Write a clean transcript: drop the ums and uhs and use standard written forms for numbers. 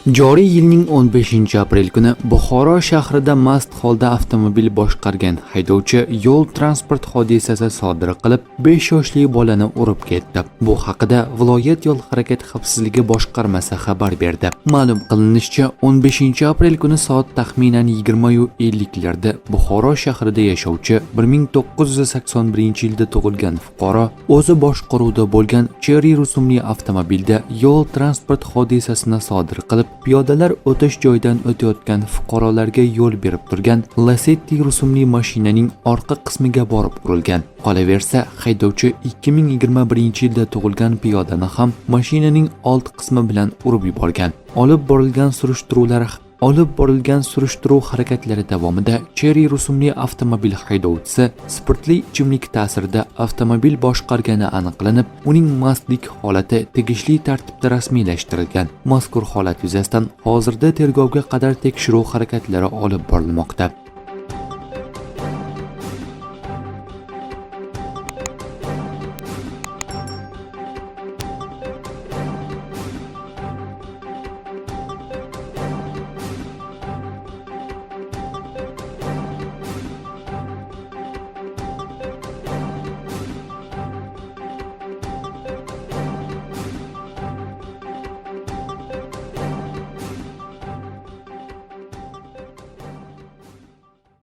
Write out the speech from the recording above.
Joriy yilning 15-aprel kuni Buxoro shahrida mast holda avtomobil boshqargan haydovchi yo'l transport hodisasi sodir qilib, 5 yoshli bolani urib ketdi. Bu haqida viloyat yo'l harakat xavfsizligi boshqarmasi xabar berdi. Ma'lum qilinishicha, 15-aprel kuni soat taxminan 20:50 larda Buxoro shahrida yashovchi 1981-yilda tug'ilgan fuqaro o'zi boshqaruvda bo'lgan Cherry rusumli avtomobilda yo'l transport hodisasini sodir qilib, piyodalar o'tish joyidan o'tayotgan fuqarolarga yo'l berib turgan Lacetti rusumli mashinaning orqa qismiga borib urilgan. Qolaversa, haydovchi 2021-yilda tug'ilgan piyodani ham mashinaning old qismi bilan urib yuborgan. Olib borilgan surishtiruv harakatlari davomida Cherry rusumli avtomobil haydovchisi spirtli ichimlik ta'sirida avtomobil boshqargani aniqlanib, uning mastlik holati tegishli tartibda rasmiylashtirilgan. Mazkur holat yuzasidan hozirda tergovga qadar tekshiruv harakatlari olib borilmoqda.